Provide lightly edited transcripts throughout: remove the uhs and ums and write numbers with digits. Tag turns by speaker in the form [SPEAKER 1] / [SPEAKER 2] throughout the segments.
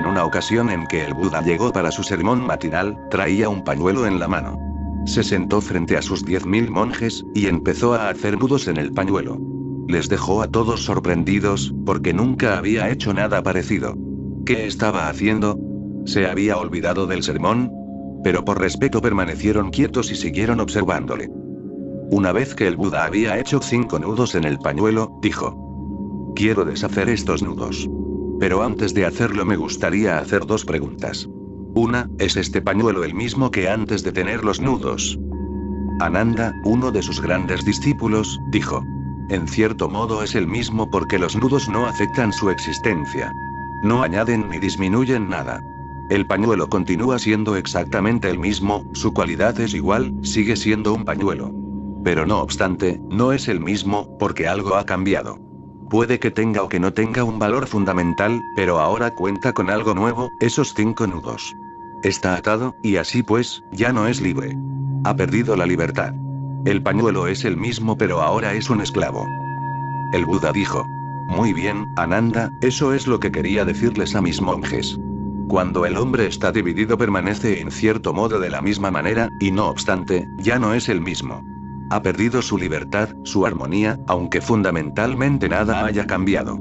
[SPEAKER 1] En una ocasión en que el Buda llegó para su sermón matinal, traía un pañuelo en la mano. Se sentó frente a sus 10.000 monjes, y empezó a hacer nudos en el pañuelo. Les dejó a todos sorprendidos, porque nunca había hecho nada parecido. ¿Qué estaba haciendo? ¿Se había olvidado del sermón? Pero por respeto permanecieron quietos y siguieron observándole. Una vez que el Buda había hecho 5 nudos en el pañuelo, dijo: quiero deshacer estos nudos. Pero antes de hacerlo me gustaría hacer 2 preguntas. Una, ¿es este pañuelo el mismo que antes de tener los nudos? Ananda, uno de sus grandes discípulos, dijo: en cierto modo es el mismo porque los nudos no afectan su existencia. No añaden ni disminuyen nada. El pañuelo continúa siendo exactamente el mismo, su cualidad es igual, sigue siendo un pañuelo. Pero no obstante, no es el mismo, porque algo ha cambiado. Puede que tenga o que no tenga un valor fundamental, pero ahora cuenta con algo nuevo, esos 5 nudos. Está atado, y así pues, ya no es libre. Ha perdido la libertad. El pañuelo es el mismo pero ahora es un esclavo. El Buda dijo: muy bien, Ananda, eso es lo que quería decirles a mis monjes. Cuando el hombre está dividido permanece en cierto modo de la misma manera, y no obstante, ya no es el mismo. Ha perdido su libertad, su armonía, aunque fundamentalmente nada haya cambiado.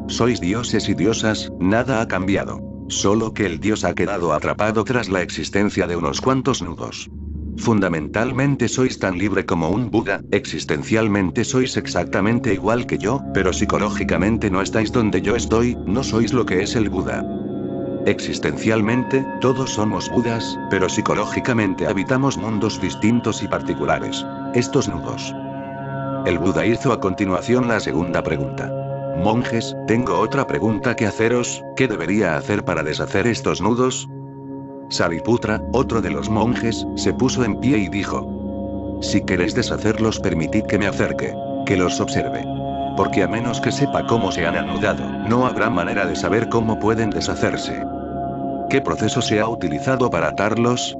[SPEAKER 1] Sois dioses y diosas, nada ha cambiado. Solo que el dios ha quedado atrapado tras la existencia de unos cuantos nudos. Fundamentalmente sois tan libre como un Buda, existencialmente sois exactamente igual que yo, pero psicológicamente no estáis donde yo estoy, no sois lo que es el Buda. Existencialmente, todos somos Budas, pero psicológicamente habitamos mundos distintos y particulares. Estos nudos. El Buda hizo a continuación la segunda pregunta. Monjes, tengo otra pregunta que haceros, ¿qué debería hacer para deshacer estos nudos? Sariputra, otro de los monjes, se puso en pie y dijo: si queréis deshacerlos, permitid que me acerque, que los observe. Porque a menos que sepa cómo se han anudado, no habrá manera de saber cómo pueden deshacerse. ¿Qué proceso se ha utilizado para atarlos?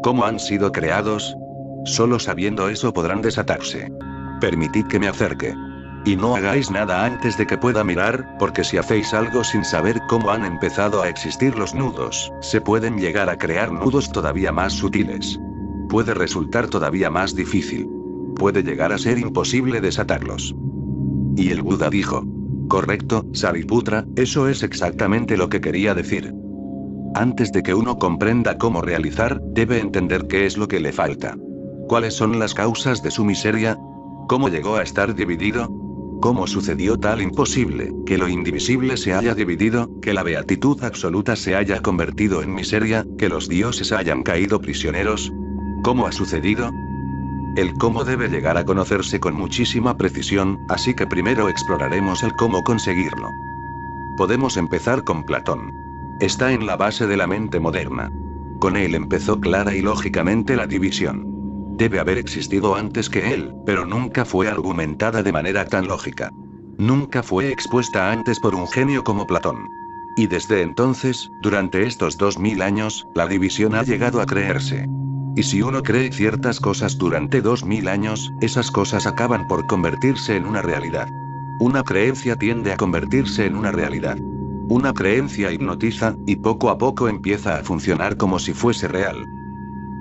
[SPEAKER 1] ¿Cómo han sido creados? Solo sabiendo eso podrán desatarse. Permitid que me acerque. Y no hagáis nada antes de que pueda mirar, porque si hacéis algo sin saber cómo han empezado a existir los nudos, se pueden llegar a crear nudos todavía más sutiles. Puede resultar todavía más difícil. Puede llegar a ser imposible desatarlos. Y el Buda dijo: correcto, Sariputra, eso es exactamente lo que quería decir. Antes de que uno comprenda cómo realizar, debe entender qué es lo que le falta. ¿Cuáles son las causas de su miseria? ¿Cómo llegó a estar dividido? ¿Cómo sucedió tal imposible, que lo indivisible se haya dividido, que la beatitud absoluta se haya convertido en miseria, que los dioses hayan caído prisioneros? ¿Cómo ha sucedido? El cómo debe llegar a conocerse con muchísima precisión, así que primero exploraremos el cómo conseguirlo. Podemos empezar con Platón. Está en la base de la mente moderna. Con él empezó clara y lógicamente la división. Debe haber existido antes que él, pero nunca fue argumentada de manera tan lógica. Nunca fue expuesta antes por un genio como Platón. Y desde entonces, durante estos 2000 años, la división ha llegado a creerse. Y si uno cree ciertas cosas durante 2000 años, esas cosas acaban por convertirse en una realidad. Una creencia tiende a convertirse en una realidad. Una creencia hipnotiza, y poco a poco empieza a funcionar como si fuese real.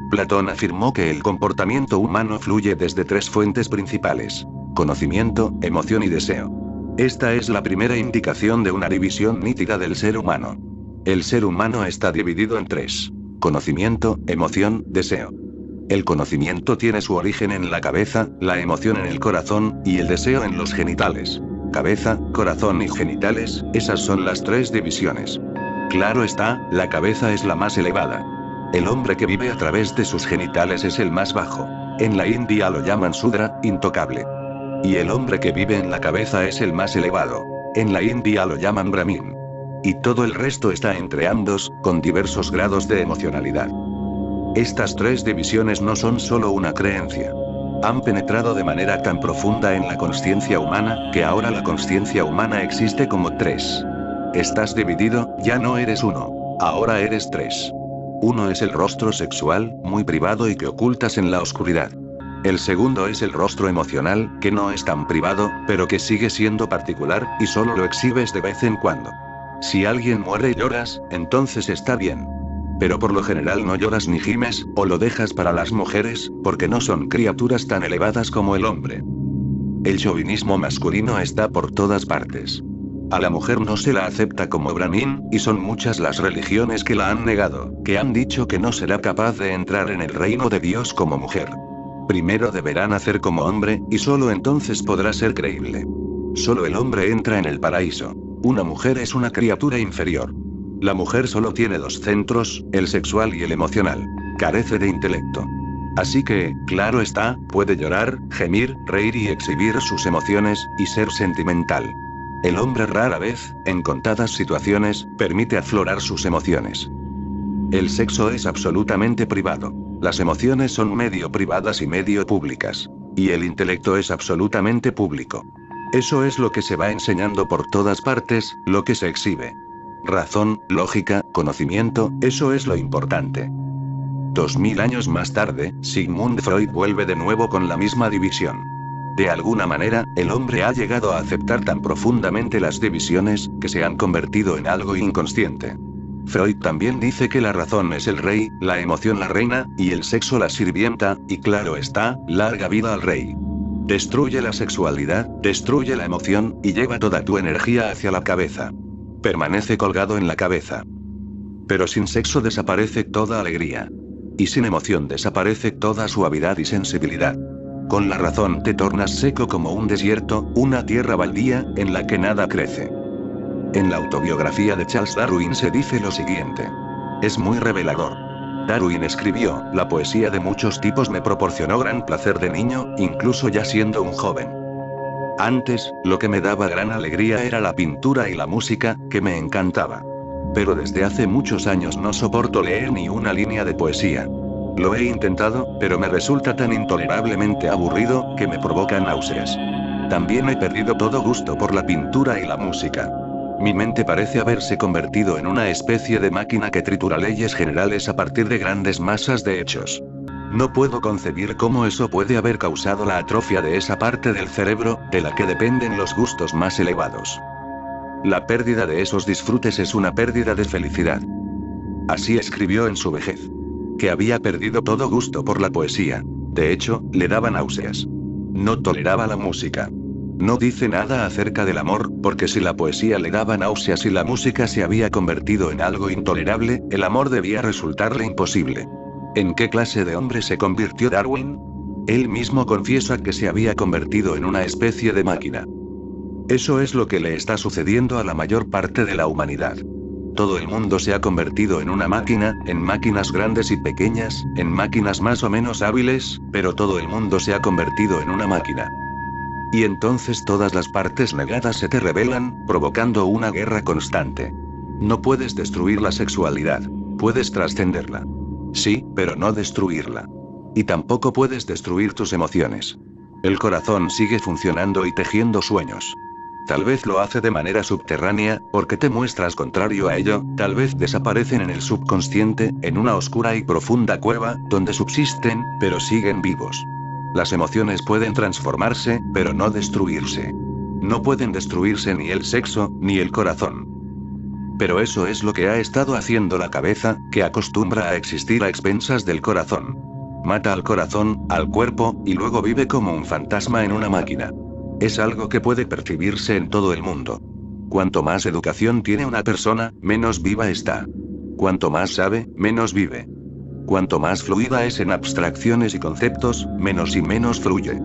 [SPEAKER 1] Platón afirmó que el comportamiento humano fluye desde 3 fuentes principales: conocimiento, emoción y deseo. Esta es la primera indicación de una división nítida del ser humano. El ser humano está dividido en 3: conocimiento, emoción, deseo. El conocimiento tiene su origen en la cabeza, la emoción en el corazón, y el deseo en los genitales. Cabeza, corazón y genitales, esas son las 3 divisiones. Claro está, la cabeza es la más elevada. El hombre que vive a través de sus genitales es el más bajo. En la India lo llaman Sudra, intocable. Y el hombre que vive en la cabeza es el más elevado. En la India lo llaman Brahmin. Y todo el resto está entre ambos, con diversos grados de emocionalidad. Estas 3 divisiones no son solo una creencia. Han penetrado de manera tan profunda en la consciencia humana, que ahora la consciencia humana existe como 3. Estás dividido, ya no eres uno. Ahora eres 3. Uno es el rostro sexual, muy privado y que ocultas en la oscuridad. El segundo es el rostro emocional, que no es tan privado, pero que sigue siendo particular, y solo lo exhibes de vez en cuando. Si alguien muere y lloras, entonces está bien. Pero por lo general no lloras ni gimes, o lo dejas para las mujeres, porque no son criaturas tan elevadas como el hombre. El chauvinismo masculino está por todas partes. A la mujer no se la acepta como Brahmin, y son muchas las religiones que la han negado, que han dicho que no será capaz de entrar en el reino de Dios como mujer. Primero deberá nacer como hombre, y solo entonces podrá ser creíble. Solo el hombre entra en el paraíso. Una mujer es una criatura inferior. La mujer solo tiene dos centros, el sexual y el emocional. Carece de intelecto. Así que, claro está, puede llorar, gemir, reír y exhibir sus emociones, y ser sentimental. El hombre rara vez, en contadas situaciones, permite aflorar sus emociones. El sexo es absolutamente privado. Las emociones son medio privadas y medio públicas. Y el intelecto es absolutamente público. Eso es lo que se va enseñando por todas partes, lo que se exhibe. Razón, lógica, conocimiento, eso es lo importante. 2000 años más tarde, Sigmund Freud vuelve de nuevo con la misma división. De alguna manera, el hombre ha llegado a aceptar tan profundamente las divisiones, que se han convertido en algo inconsciente. Freud también dice que la razón es el rey, la emoción la reina, y el sexo la sirvienta, y claro está, larga vida al rey. Destruye la sexualidad, destruye la emoción, y lleva toda tu energía hacia la cabeza. Permanece colgado en la cabeza. Pero sin sexo desaparece toda alegría. Y sin emoción desaparece toda suavidad y sensibilidad. Con la razón te tornas seco como un desierto, una tierra baldía, en la que nada crece. En la autobiografía de Charles Darwin se dice lo siguiente. Es muy revelador. Darwin escribió, la poesía de muchos tipos me proporcionó gran placer de niño, incluso ya siendo un joven. Antes, lo que me daba gran alegría era la pintura y la música, que me encantaba. Pero desde hace muchos años no soporto leer ni una línea de poesía. Lo he intentado, pero me resulta tan intolerablemente aburrido, que me provoca náuseas. También he perdido todo gusto por la pintura y la música. Mi mente parece haberse convertido en una especie de máquina que tritura leyes generales a partir de grandes masas de hechos. No puedo concebir cómo eso puede haber causado la atrofia de esa parte del cerebro, de la que dependen los gustos más elevados. La pérdida de esos disfrutes es una pérdida de felicidad. Así escribió en su vejez. Que había perdido todo gusto por la poesía. De hecho, le daba náuseas. No toleraba la música. No dice nada acerca del amor, porque si la poesía le daba náuseas y la música se había convertido en algo intolerable, el amor debía resultarle imposible. ¿En qué clase de hombre se convirtió Darwin? Él mismo confiesa que se había convertido en una especie de máquina. Eso es lo que le está sucediendo a la mayor parte de la humanidad. Todo el mundo se ha convertido en una máquina, en máquinas grandes y pequeñas, en máquinas más o menos hábiles, pero todo el mundo se ha convertido en una máquina. Y entonces todas las partes negadas se te rebelan, provocando una guerra constante. No puedes destruir la sexualidad. Puedes trascenderla. Sí, pero no destruirla. Y tampoco puedes destruir tus emociones. El corazón sigue funcionando y tejiendo sueños. Tal vez lo hace de manera subterránea, porque te muestras contrario a ello, tal vez desaparecen en el subconsciente, en una oscura y profunda cueva, donde subsisten, pero siguen vivos. Las emociones pueden transformarse, pero no destruirse. No pueden destruirse ni el sexo, ni el corazón. Pero eso es lo que ha estado haciendo la cabeza, que acostumbra a existir a expensas del corazón. Mata al corazón, al cuerpo, y luego vive como un fantasma en una máquina. Es algo que puede percibirse en todo el mundo. Cuanto más educación tiene una persona, menos viva está. Cuanto más sabe, menos vive. Cuanto más fluida es en abstracciones y conceptos, menos y menos fluye.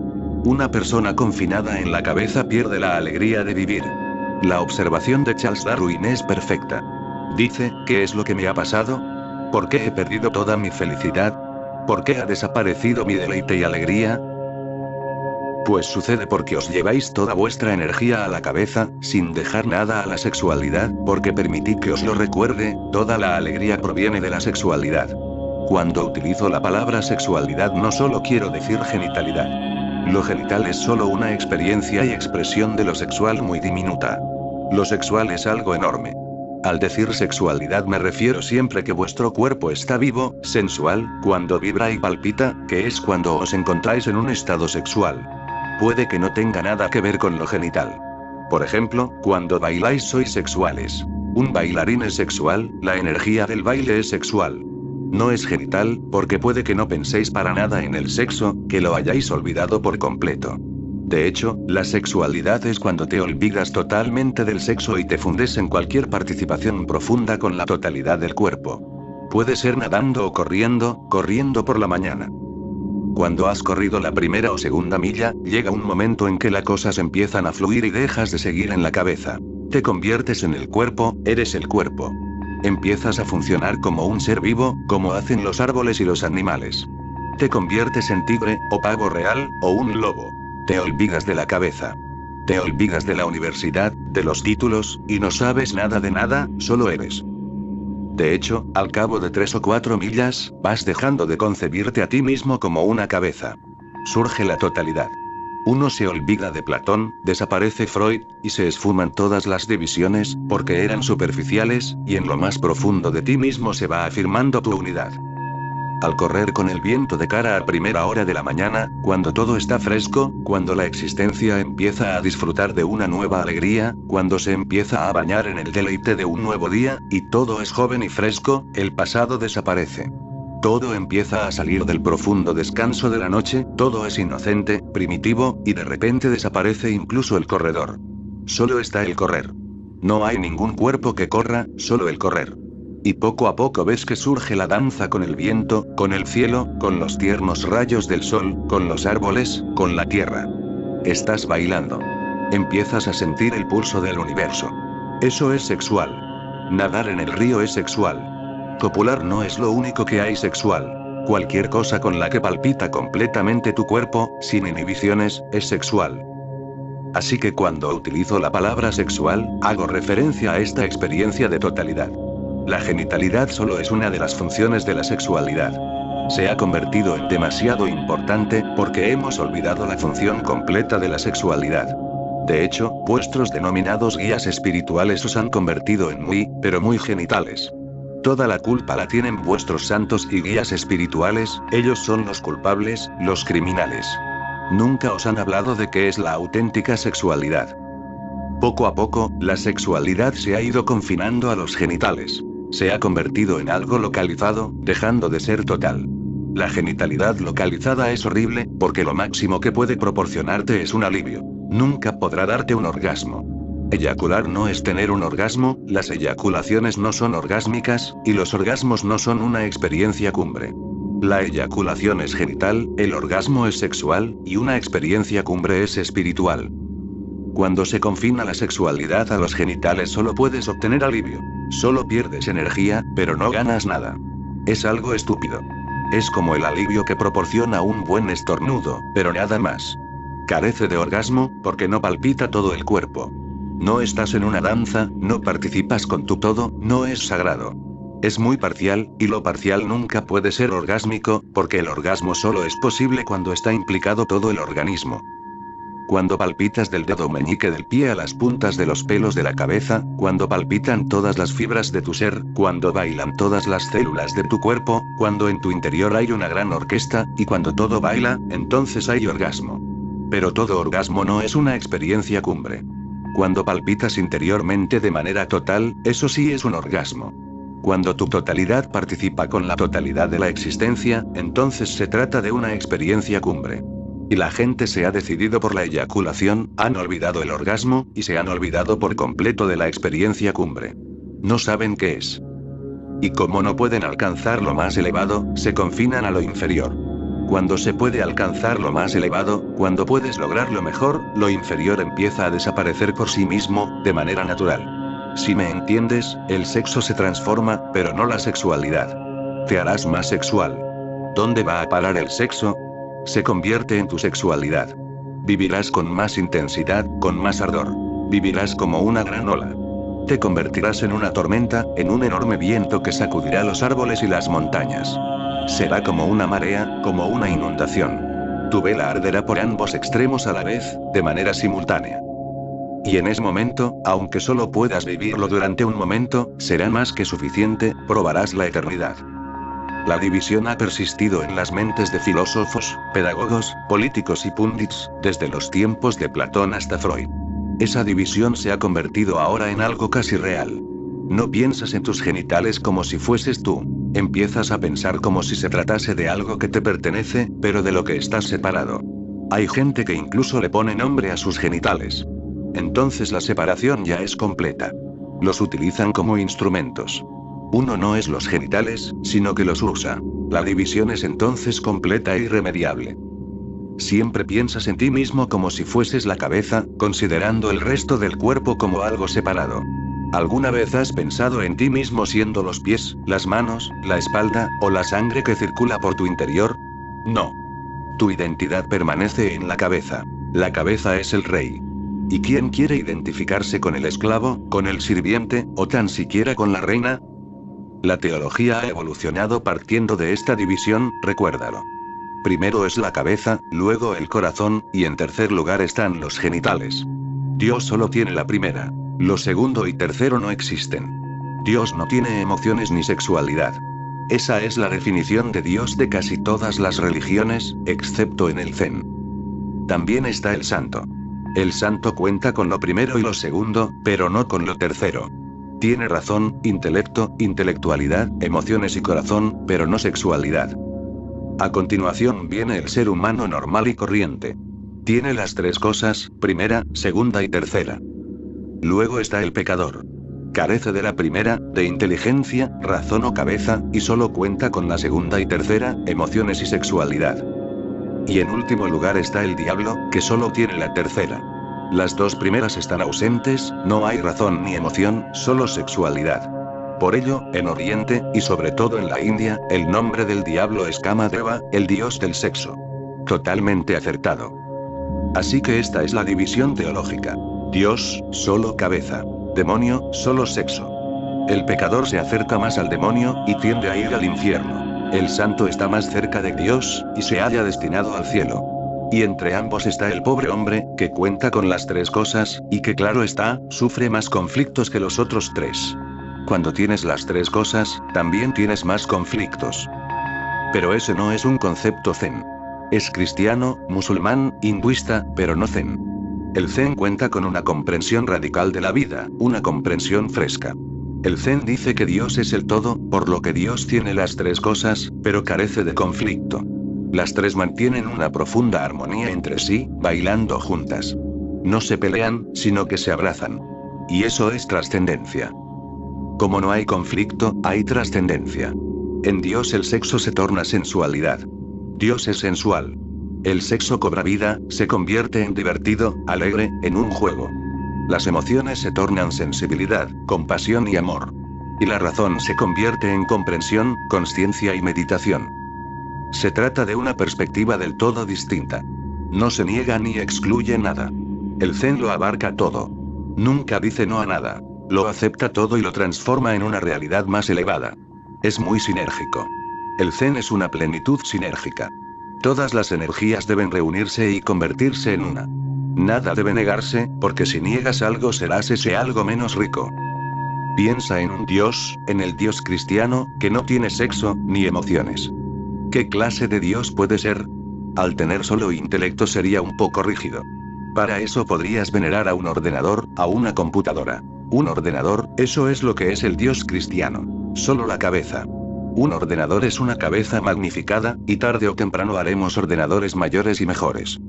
[SPEAKER 1] Una persona confinada en la cabeza pierde la alegría de vivir. La observación de Charles Darwin es perfecta. Dice, ¿qué es lo que me ha pasado? ¿Por qué he perdido toda mi felicidad? ¿Por qué ha desaparecido mi deleite y alegría? Pues sucede porque os lleváis toda vuestra energía a la cabeza, sin dejar nada a la sexualidad, porque permitid que os lo recuerde, toda la alegría proviene de la sexualidad. Cuando utilizo la palabra sexualidad no solo quiero decir genitalidad. Lo genital es solo una experiencia y expresión de lo sexual muy diminuta. Lo sexual es algo enorme. Al decir sexualidad me refiero siempre que vuestro cuerpo está vivo, sensual, cuando vibra y palpita, que es cuando os encontráis en un estado sexual. Puede que no tenga nada que ver con lo genital. Por ejemplo, cuando bailáis sois sexuales. Un bailarín es sexual, la energía del baile es sexual. No es genital, porque puede que no penséis para nada en el sexo, que lo hayáis olvidado por completo. De hecho, la sexualidad es cuando te olvidas totalmente del sexo y te fundes en cualquier participación profunda con la totalidad del cuerpo. Puede ser nadando o corriendo por la mañana. Cuando has corrido la primera o segunda milla, llega un momento en que las cosas empiezan a fluir y dejas de seguir en la cabeza. Te conviertes en el cuerpo, eres el cuerpo. Empiezas a funcionar como un ser vivo, como hacen los árboles y los animales. Te conviertes en tigre, o pavo real, o un lobo. Te olvidas de la cabeza. Te olvidas de la universidad, de los títulos, y no sabes nada de nada, solo eres. De hecho, al cabo de 3 o 4 millas, vas dejando de concebirte a ti mismo como una cabeza. Surge la totalidad. Uno se olvida de Platón, desaparece Freud, y se esfuman todas las divisiones, porque eran superficiales, y en lo más profundo de ti mismo se va afirmando tu unidad. Al correr con el viento de cara a primera hora de la mañana, cuando todo está fresco, cuando la existencia empieza a disfrutar de una nueva alegría, cuando se empieza a bañar en el deleite de un nuevo día, y todo es joven y fresco, el pasado desaparece. Todo empieza a salir del profundo descanso de la noche, todo es inocente, primitivo, y de repente desaparece incluso el corredor. Solo está el correr. No hay ningún cuerpo que corra, solo el correr. Y poco a poco ves que surge la danza con el viento, con el cielo, con los tiernos rayos del sol, con los árboles, con la tierra. Estás bailando. Empiezas a sentir el pulso del universo. Eso es sexual. Nadar en el río es sexual. Copular no es lo único que hay sexual. Cualquier cosa con la que palpita completamente tu cuerpo, sin inhibiciones, es sexual. Así que cuando utilizo la palabra sexual, hago referencia a esta experiencia de totalidad. La genitalidad solo es una de las funciones de la sexualidad. Se ha convertido en demasiado importante, porque hemos olvidado la función completa de la sexualidad. De hecho, vuestros denominados guías espirituales os han convertido en pero muy genitales. Toda la culpa la tienen vuestros santos y guías espirituales, ellos son los culpables, los criminales. Nunca os han hablado de qué es la auténtica sexualidad. Poco a poco, la sexualidad se ha ido confinando a los genitales. Se ha convertido en algo localizado, dejando de ser total. La genitalidad localizada es horrible, porque lo máximo que puede proporcionarte es un alivio. Nunca podrá darte un orgasmo. Eyacular no es tener un orgasmo, las eyaculaciones no son orgásmicas, y los orgasmos no son una experiencia cumbre. La eyaculación es genital, el orgasmo es sexual, y una experiencia cumbre es espiritual. Cuando se confina la sexualidad a los genitales solo puedes obtener alivio. Solo pierdes energía, pero no ganas nada. Es algo estúpido. Es como el alivio que proporciona un buen estornudo, pero nada más. Carece de orgasmo, porque no palpita todo el cuerpo. No estás en una danza, no participas con tu todo, no es sagrado. Es muy parcial, y lo parcial nunca puede ser orgásmico, porque el orgasmo solo es posible cuando está implicado todo el organismo. Cuando palpitas del dedo meñique del pie a las puntas de los pelos de la cabeza, cuando palpitan todas las fibras de tu ser, cuando bailan todas las células de tu cuerpo, cuando en tu interior hay una gran orquesta, y cuando todo baila, entonces hay orgasmo. Pero todo orgasmo no es una experiencia cumbre. Cuando palpitas interiormente de manera total, eso sí es un orgasmo. Cuando tu totalidad participa con la totalidad de la existencia, entonces se trata de una experiencia cumbre. Y la gente se ha decidido por la eyaculación, han olvidado el orgasmo, y se han olvidado por completo de la experiencia cumbre. No saben qué es. Y como no pueden alcanzar lo más elevado, se confinan a lo inferior. Cuando se puede alcanzar lo más elevado, cuando puedes lograr lo mejor, lo inferior empieza a desaparecer por sí mismo, de manera natural. Si me entiendes, el sexo se transforma, pero no la sexualidad. Te harás más sexual. ¿Dónde va a parar el sexo? Se convierte en tu sexualidad. Vivirás con más intensidad, con más ardor. Vivirás como una gran ola. Te convertirás en una tormenta, en un enorme viento que sacudirá los árboles y las montañas. Será como una marea, como una inundación. Tu vela arderá por ambos extremos a la vez, de manera simultánea. Y en ese momento, aunque solo puedas vivirlo durante un momento, será más que suficiente, probarás la eternidad. La división ha persistido en las mentes de filósofos, pedagogos, políticos y pundits, desde los tiempos de Platón hasta Freud. Esa división se ha convertido ahora en algo casi real. No piensas en tus genitales como si fueses tú. Empiezas a pensar como si se tratase de algo que te pertenece, pero de lo que estás separado. Hay gente que incluso le pone nombre a sus genitales. Entonces la separación ya es completa. Los utilizan como instrumentos. Uno no es los genitales, sino que los usa. La división es entonces completa e irremediable. Siempre piensas en ti mismo como si fueses la cabeza, considerando el resto del cuerpo como algo separado. ¿Alguna vez has pensado en ti mismo siendo los pies, las manos, la espalda, o la sangre que circula por tu interior? No. Tu identidad permanece en la cabeza. La cabeza es el rey. ¿Y quién quiere identificarse con el esclavo, con el sirviente, o tan siquiera con la reina? La teología ha evolucionado partiendo de esta división, recuérdalo. Primero es la cabeza, luego el corazón, y en tercer lugar están los genitales. Dios solo tiene la primera. Lo segundo y tercero no existen. Dios no tiene emociones ni sexualidad. Esa es la definición de Dios de casi todas las religiones, excepto en el Zen. También está el santo. El santo cuenta con lo primero y lo segundo, pero no con lo tercero. Tiene razón, intelecto, intelectualidad, emociones y corazón, pero no sexualidad. A continuación viene el ser humano normal y corriente. Tiene las tres cosas, primera, segunda y tercera. Luego está el pecador. Carece de la primera, de inteligencia, razón o cabeza, y solo cuenta con la segunda y tercera, emociones y sexualidad. Y en último lugar está el diablo, que solo tiene la tercera. Las dos primeras están ausentes, no hay razón ni emoción, solo sexualidad. Por ello, en Oriente, y sobre todo en la India, el nombre del diablo es Kamadeva, el dios del sexo. Totalmente acertado. Así que esta es la división teológica. Dios, solo cabeza. Demonio, solo sexo. El pecador se acerca más al demonio, y tiende a ir al infierno. El santo está más cerca de Dios, y se halla destinado al cielo. Y entre ambos está el pobre hombre, que cuenta con las tres cosas, y que claro está, sufre más conflictos que los otros tres. Cuando tienes las tres cosas, también tienes más conflictos. Pero ese no es un concepto zen. Es cristiano, musulmán, hinduista, pero no zen. El zen cuenta con una comprensión radical de la vida, una comprensión fresca. El zen dice que Dios es el todo, por lo que Dios tiene las tres cosas, pero carece de conflicto. Las tres mantienen una profunda armonía entre sí, bailando juntas. No se pelean, sino que se abrazan. Y eso es trascendencia. Como no hay conflicto, hay trascendencia. En Dios el sexo se torna sensualidad. Dios es sensual. El sexo cobra vida, se convierte en divertido, alegre, en un juego. Las emociones se tornan sensibilidad, compasión y amor. Y la razón se convierte en comprensión, consciencia y meditación. Se trata de una perspectiva del todo distinta. No se niega ni excluye nada. El Zen lo abarca todo. Nunca dice no a nada. Lo acepta todo y lo transforma en una realidad más elevada. Es muy sinérgico. El Zen es una plenitud sinérgica. Todas las energías deben reunirse y convertirse en una. Nada debe negarse, porque si niegas algo serás ese algo menos rico. Piensa en un Dios, en el Dios cristiano, que no tiene sexo, ni emociones. ¿Qué clase de Dios puede ser? Al tener solo intelecto sería un poco rígido. Para eso podrías venerar a un ordenador, a una computadora. Un ordenador, eso es lo que es el Dios cristiano. Solo la cabeza. Un ordenador es una cabeza magnificada, y tarde o temprano haremos ordenadores mayores y mejores.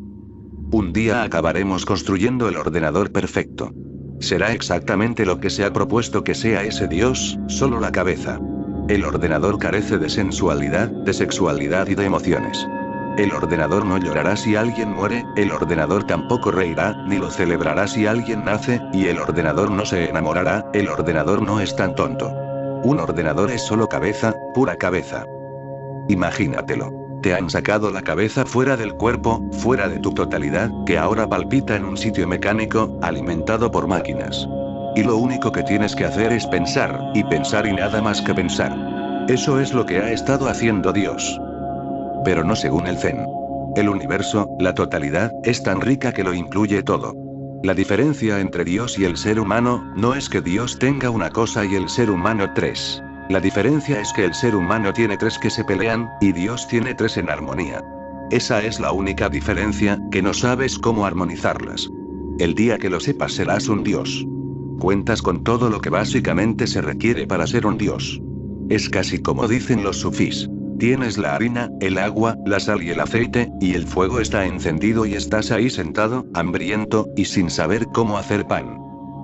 [SPEAKER 1] Un día acabaremos construyendo el ordenador perfecto. Será exactamente lo que se ha propuesto que sea ese Dios, solo la cabeza. El ordenador carece de sensualidad, de sexualidad y de emociones. El ordenador no llorará si alguien muere, el ordenador tampoco reirá, ni lo celebrará si alguien nace, y el ordenador no se enamorará, el ordenador no es tan tonto. Un ordenador es solo cabeza, pura cabeza. Imagínatelo. Te han sacado la cabeza fuera del cuerpo, fuera de tu totalidad, que ahora palpita en un sitio mecánico, alimentado por máquinas. Y lo único que tienes que hacer es pensar, y nada más que pensar. Eso es lo que ha estado haciendo Dios. Pero no según el Zen. El universo, la totalidad, es tan rica que lo incluye todo. La diferencia entre Dios y el ser humano, no es que Dios tenga una cosa y el ser humano tres. La diferencia es que el ser humano tiene tres que se pelean, y Dios tiene tres en armonía. Esa es la única diferencia, que no sabes cómo armonizarlas. El día que lo sepas serás un Dios. Cuentas con todo lo que básicamente se requiere para ser un dios. Es casi como dicen los sufís. Tienes la harina, el agua, la sal y el aceite, y el fuego está encendido y estás ahí sentado, hambriento, y sin saber cómo hacer pan.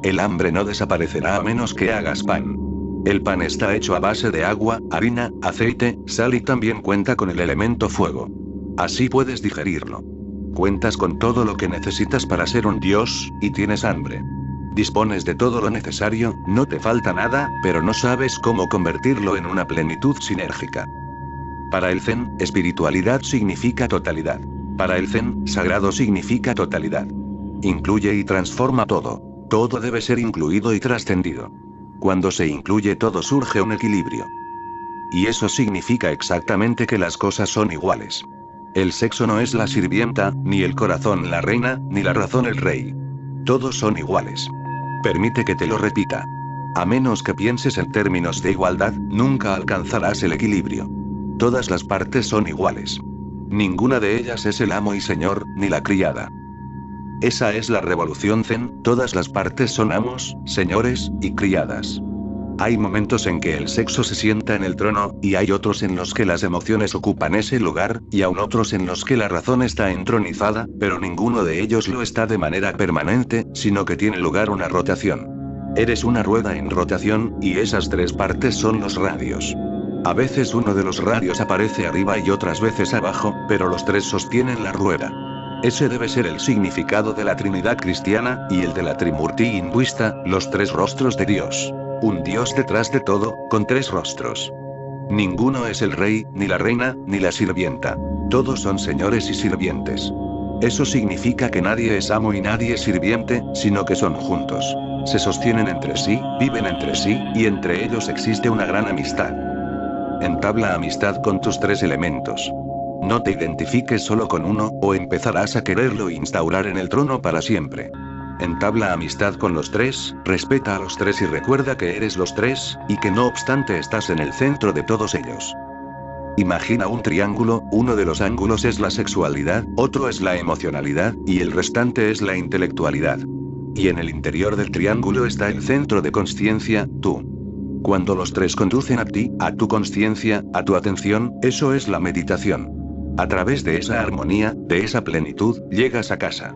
[SPEAKER 1] El hambre no desaparecerá a menos que hagas pan. El pan está hecho a base de agua, harina, aceite, sal y también cuenta con el elemento fuego. Así puedes digerirlo. Cuentas con todo lo que necesitas para ser un dios, y tienes hambre. Dispones de todo lo necesario, no te falta nada, pero no sabes cómo convertirlo en una plenitud sinérgica. Para el Zen, espiritualidad significa totalidad. Para el Zen, sagrado significa totalidad. Incluye y transforma todo. Todo debe ser incluido y trascendido. Cuando se incluye todo surge un equilibrio. Y eso significa exactamente que las cosas son iguales. El sexo no es la sirvienta, ni el corazón la reina, ni la razón el rey. Todos son iguales. Permite que te lo repita. A menos que pienses en términos de igualdad, nunca alcanzarás el equilibrio. Todas las partes son iguales. Ninguna de ellas es el amo y señor, ni la criada. Esa es la revolución Zen, todas las partes son amos, señores, y criadas. Hay momentos en que el sexo se sienta en el trono, y hay otros en los que las emociones ocupan ese lugar, y aún otros en los que la razón está entronizada, pero ninguno de ellos lo está de manera permanente, sino que tiene lugar una rotación. Eres una rueda en rotación, y esas tres partes son los radios. A veces uno de los radios aparece arriba y otras veces abajo, pero los tres sostienen la rueda. Ese debe ser el significado de la Trinidad cristiana, y el de la Trimurti hinduista, los tres rostros de Dios. Un Dios detrás de todo, con tres rostros. Ninguno es el rey, ni la reina, ni la sirvienta. Todos son señores y sirvientes. Eso significa que nadie es amo y nadie es sirviente, sino que son juntos. Se sostienen entre sí, viven entre sí, y entre ellos existe una gran amistad. Entabla amistad con tus tres elementos. No te identifiques solo con uno, o empezarás a quererlo instaurar en el trono para siempre. Entabla amistad con los tres, respeta a los tres y recuerda que eres los tres, y que no obstante estás en el centro de todos ellos. Imagina un triángulo, uno de los ángulos es la sexualidad, otro es la emocionalidad, y el restante es la intelectualidad. Y en el interior del triángulo está el centro de consciencia, tú. Cuando los tres conducen a ti, a tu consciencia, a tu atención, eso es la meditación. A través de esa armonía, de esa plenitud, llegas a casa.